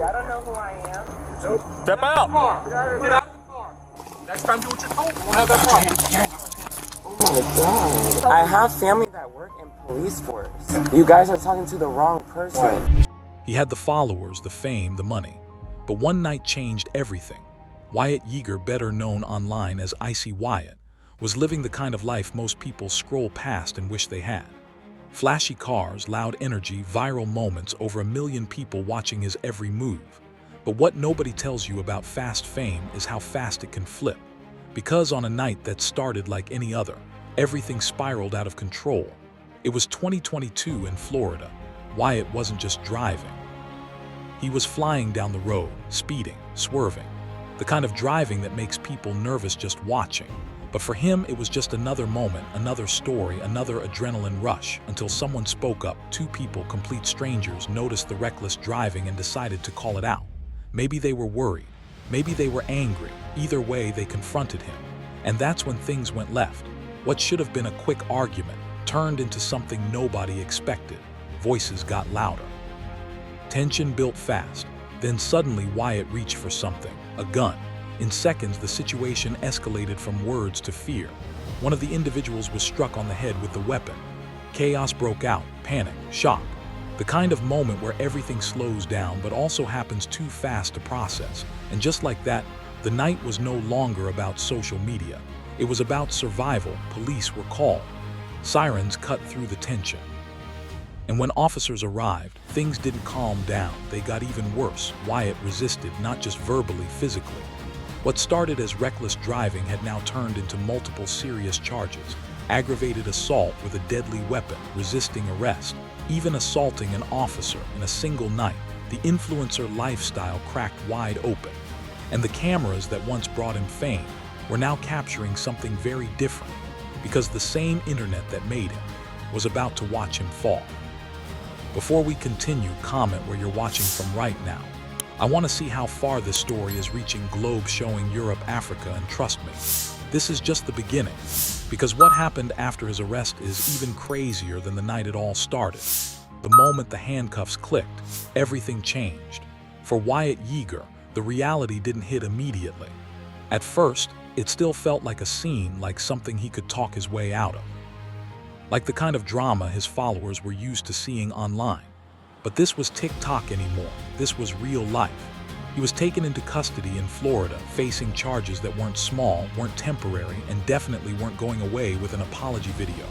I don't know who I am. So step out. Get out of the car. Next time, do what you're told. We'll have that car. Oh my god. I have family that work in police force. You guys are talking to the wrong person. He had the followers, the fame, the money. But one night changed everything. Wyatt Yeager, better known online as Icy Wyatt, was living the kind of life most people scroll past and wish they had. Flashy cars, loud energy, viral moments, over 1 million people watching his every move. But what nobody tells you about fast fame is how fast it can flip. Because on a night that started like any other, everything spiraled out of control. It was 2022 in Florida. Wyatt wasn't just driving. He was flying down the road, speeding, swerving. The kind of driving that makes people nervous just watching. But for him, it was just another moment, another story, another adrenaline rush, until someone spoke up. 2 people, complete strangers, noticed the reckless driving and decided to call it out. Maybe they were worried. Maybe they were angry. Either way, they confronted him. And that's when things went left. What should have been a quick argument turned into something nobody expected. Voices got louder. Tension built fast. Then suddenly Wyatt reached for something, a gun. In seconds, the situation escalated from words to fear. One of the individuals was struck on the head with the weapon. Chaos broke out, panic, shock. The kind of moment where everything slows down but also happens too fast to process. And just like that, the night was no longer about social media. It was about survival. Police were called. Sirens cut through the tension. And when officers arrived, things didn't calm down. They got even worse. Wyatt resisted, not just verbally, physically. What started as reckless driving had now turned into multiple serious charges. Aggravated assault with a deadly weapon, resisting arrest, even assaulting an officer in a single night. The influencer lifestyle cracked wide open. And the cameras that once brought him fame were now capturing something very different, because the same internet that made him was about to watch him fall. Before we continue, comment where you're watching from right now. I want to see how far this story is reaching globe, showing Europe, Africa, and trust me, this is just the beginning. Because what happened after his arrest is even crazier than the night it all started. The moment the handcuffs clicked, everything changed. For Wyatt Yeager, the reality didn't hit immediately. At first, it still felt like a scene, like something he could talk his way out of. Like the kind of drama his followers were used to seeing online. But this was TikTok anymore. This was real life. He was taken into custody in Florida, facing charges that weren't small, weren't temporary, and definitely weren't going away with an apology video.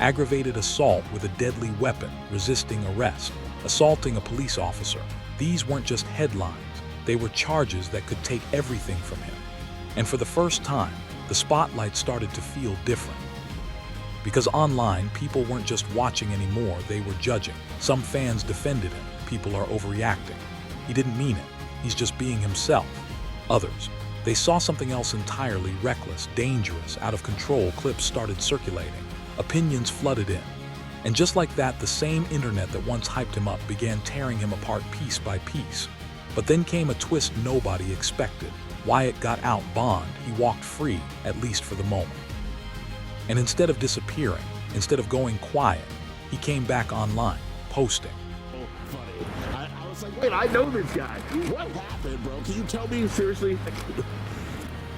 Aggravated assault with a deadly weapon, resisting arrest, assaulting a police officer. These weren't just headlines. They were charges that could take everything from him. And for the first time, the spotlight started to feel different. Because online, people weren't just watching anymore, they were judging. Some fans defended him. People are overreacting. He didn't mean it. He's just being himself. Others, they saw something else entirely, reckless, dangerous, out of control. Clips started circulating. Opinions flooded in. And just like that, the same internet that once hyped him up began tearing him apart piece by piece. But then came a twist nobody expected. Wyatt got out bond. He walked free, at least for the moment. And instead of disappearing, instead of going quiet, he came back online, posting. Oh, funny. I was like, wait, I know this guy. What happened, bro? Can you tell me seriously?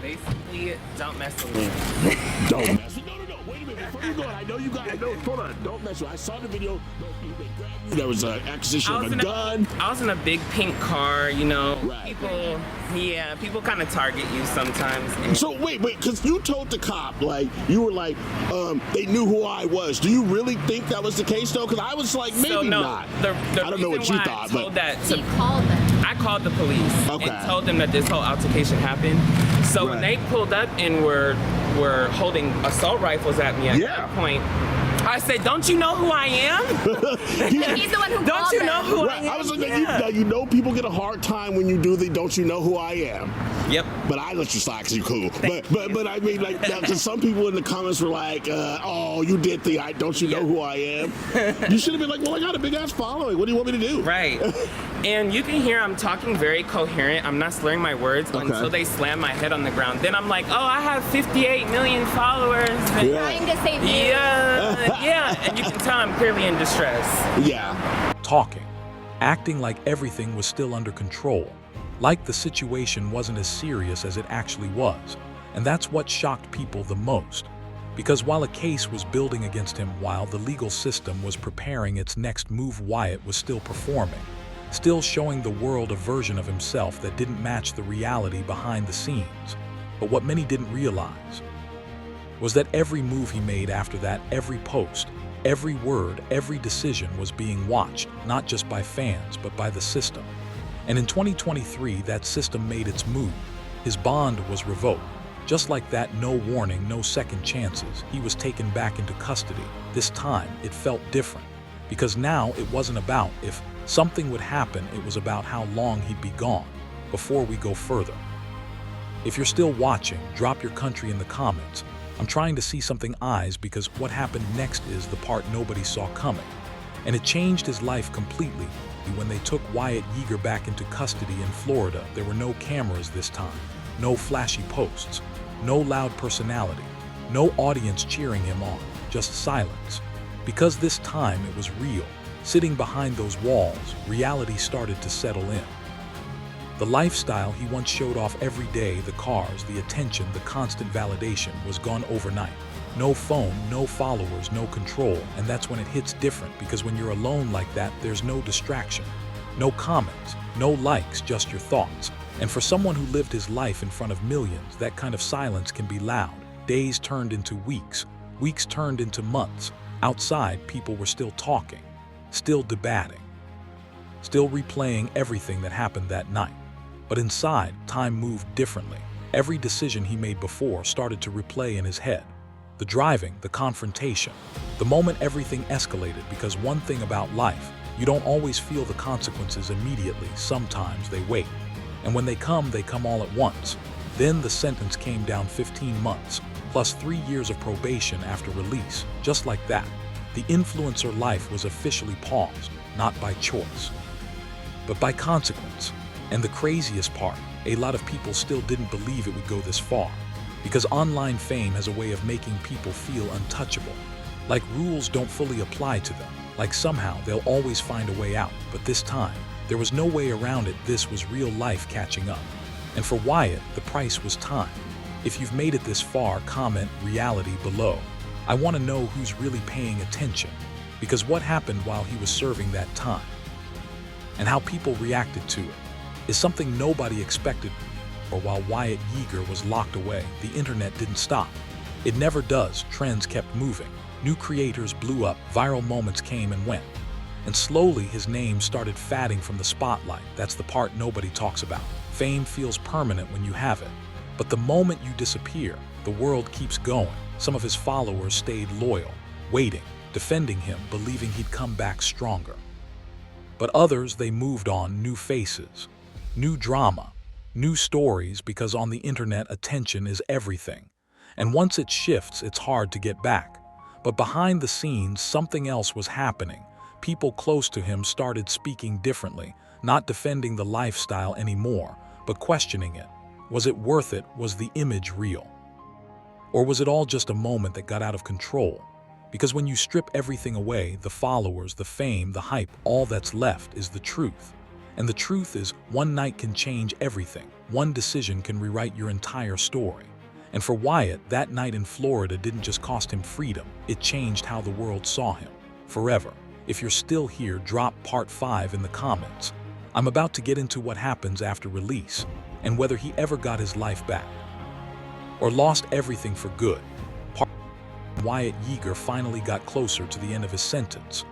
Basically, don't mess with me. Don't mess with me. No. Wait a minute. Before you go, I know you got. Hold on. Don't mess with me. I saw the video. They grabbed you. There was an acquisition of a gun. I was in a big pink car, you know. Right. People kind of target you sometimes. And So wait, because you told the cop, like, you were like, they knew who I was. Do you really think that was the case, though? Because I was like, maybe so, no, not. I don't know what you thought, but So you called them. I called the police Okay. and told them that this whole altercation happened. So when they pulled up and were holding assault rifles at me at that point, I said, "Don't you know who I am? He's the one who Don't called you them. know who I Right. am?" I was like, you know, people get a hard time when you do the "Don't you know who I am?" Yep. But I let you slide because you're cool. But I mean, like, because some people in the comments were like, "Oh, you did the don't you know who I am?" You should have been like, "Well, I got a big ass following. What do you want me to do?" Right. And you can hear I'm talking very coherent. I'm not slurring my words until they slam my head on the ground. Then I'm like, "Oh, I have 58 million followers." And Trying to save you. yeah. And you can tell I'm clearly in distress. Yeah. Talking, acting like everything was still under control, like the situation wasn't as serious as it actually was. And that's what shocked people the most. Because while a case was building against him, while the legal system was preparing its next move, Wyatt was still performing, still showing the world a version of himself that didn't match the reality behind the scenes. But what many didn't realize was that every move he made after that, every post, every word, every decision was being watched, not just by fans, but by the system. And in 2023, that system made its move. His bond was revoked. Just like that, no warning, no second chances. He was taken back into custody. This time, it felt different. Because now it wasn't about if something would happen, it was about how long he'd be gone. Before we go further, if you're still watching, drop your country in the comments. I'm trying to see something eyes, because what happened next is the part nobody saw coming. And it changed his life completely. When they took Wyatt Yeager back into custody in Florida, there were no cameras this time, no flashy posts, no loud personality, no audience cheering him on, just silence. Because this time it was real. Sitting behind those walls, reality started to settle in. The lifestyle he once showed off every day, the cars, the attention, the constant validation, was gone overnight. No phone, no followers, no control. And that's when it hits different, because when you're alone like that, there's no distraction, no comments, no likes, just your thoughts. And for someone who lived his life in front of millions, that kind of silence can be loud. Days turned into weeks, weeks turned into months. Outside, people were still talking, still debating, still replaying everything that happened that night. But inside, time moved differently. Every decision he made before started to replay in his head. The driving, the confrontation, the moment everything escalated. Because one thing about life, you don't always feel the consequences immediately. Sometimes they wait. And when they come all at once. Then the sentence came down: 15 months, plus 3 years of probation after release. Just like that, the influencer life was officially paused, not by choice, but by consequence. And the craziest part, a lot of people still didn't believe it would go this far. Because online fame has a way of making people feel untouchable. Like rules don't fully apply to them. Like somehow they'll always find a way out. But this time, there was no way around it. This was real life catching up. And for Wyatt, the price was time. If you've made it this far, comment reality below. I want to know who's really paying attention. Because what happened while he was serving that time, and how people reacted to it, is something nobody expected. Or while Wyatt Yeager was locked away, the internet didn't stop. It never does. Trends kept moving. New creators blew up. Viral moments came and went. And slowly his name started fading from the spotlight. That's the part nobody talks about. Fame feels permanent when you have it. But the moment you disappear, the world keeps going. Some of his followers stayed loyal, waiting, defending him, believing he'd come back stronger. But others, they moved on. New faces, new drama, new stories, because on the internet, attention is everything. And once it shifts, it's hard to get back. But behind the scenes, something else was happening. People close to him started speaking differently, not defending the lifestyle anymore, but questioning it. Was it worth it? Was the image real? Or was it all just a moment that got out of control? Because when you strip everything away, the followers, the fame, the hype, all that's left is the truth. And the truth is, one night can change everything. One decision can rewrite your entire story. And for Wyatt, that night in Florida didn't just cost him freedom, it changed how the world saw him. Forever. If you're still here, drop part 5 in the comments. I'm about to get into what happens after release, and whether he ever got his life back, or lost everything for good. Wyatt Yeager finally got closer to the end of his sentence.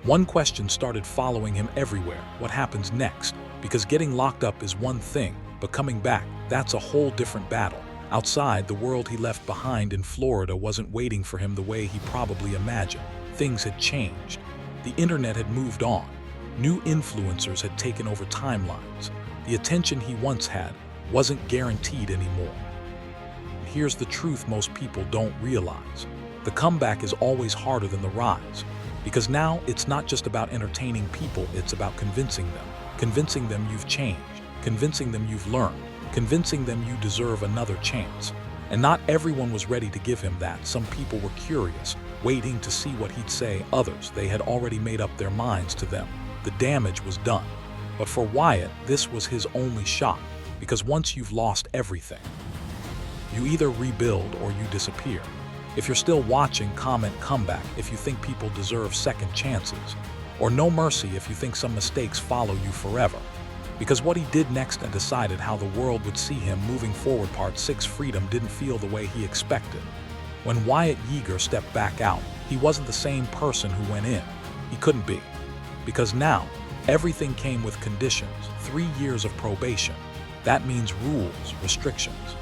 One question started following him everywhere: what happens next? Because getting locked up is one thing, but coming back, that's a whole different battle. Outside, the world he left behind in Florida wasn't waiting for him the way he probably imagined. Things had changed. The internet had moved on. New influencers had taken over timelines. The attention he once had wasn't guaranteed anymore. Here's the truth most people don't realize. The comeback is always harder than the rise. Because now it's not just about entertaining people, it's about convincing them. Convincing them you've changed. Convincing them you've learned. Convincing them you deserve another chance. And not everyone was ready to give him that. Some people were curious, waiting to see what he'd say. Others, they had already made up their minds to them. the damage was done. But for Wyatt, this was his only shot, because once you've lost everything, you either rebuild or you disappear. If you're still watching, comment comeback if you think people deserve second chances, or no mercy if you think some mistakes follow you forever. Because what he did next and decided how the world would see him moving forward. Part 6. Freedom didn't feel the way he expected. When Wyatt Yeager stepped back out, he wasn't the same person who went in. He couldn't be. Because now, everything came with conditions. 3 years of probation. That means rules, restrictions.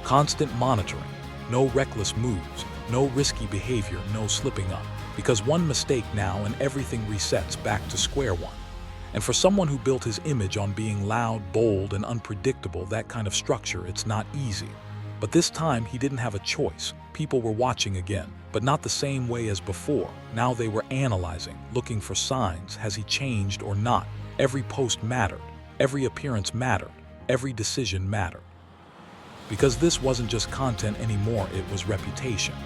Constant monitoring. No reckless moves. No risky behavior. No slipping up. Because one mistake now and everything resets back to square one. And for someone who built his image on being loud, bold, and unpredictable, that kind of structure, it's not easy. But this time, he didn't have a choice. People were watching again, but not the same way as before. Now they were analyzing, looking for signs. Has he changed or not? Every post mattered. Every appearance mattered. Every decision mattered. Because this wasn't just content anymore, it was reputation.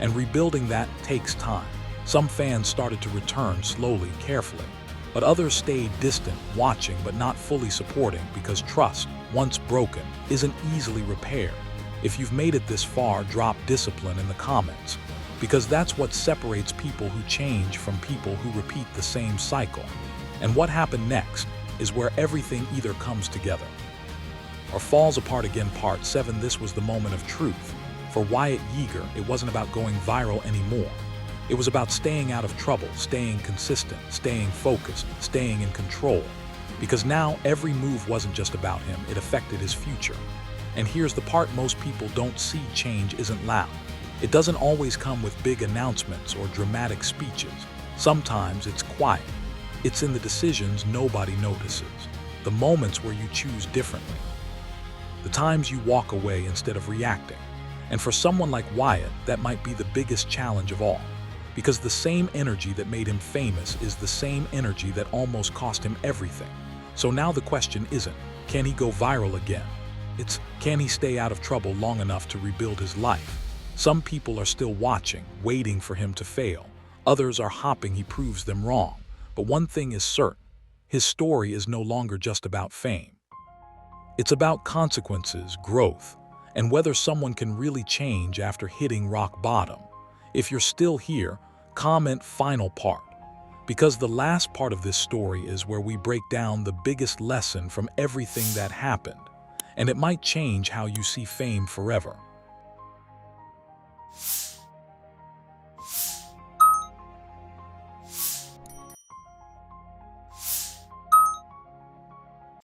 And rebuilding that takes time. Some fans started to return slowly, carefully. But others stayed distant, watching but not fully supporting, because trust, once broken, isn't easily repaired. If you've made it this far, drop discipline in the comments, because that's what separates people who change from people who repeat the same cycle. And what happened next is where everything either comes together or falls apart again. Part 7. This was the moment of truth. For Wyatt Yeager, it wasn't about going viral anymore. It was about staying out of trouble, staying consistent, staying focused, staying in control. Because now every move wasn't just about him, it affected his future. And here's the part most people don't see: change isn't loud. It doesn't always come with big announcements or dramatic speeches. Sometimes it's quiet. It's in the decisions nobody notices, the moments where you choose differently, the times you walk away instead of reacting. And for someone like Wyatt, that might be the biggest challenge of all. Because the same energy that made him famous is the same energy that almost cost him everything. So now the question isn't, can he go viral again? It's, can he stay out of trouble long enough to rebuild his life? Some people are still watching, waiting for him to fail. Others are hoping he proves them wrong. But one thing is certain, his story is no longer just about fame. It's about consequences, growth, and whether someone can really change after hitting rock bottom. If you're still here, comment final part, because the last part of this story is where we break down the biggest lesson from everything that happened, and it might change how you see fame forever.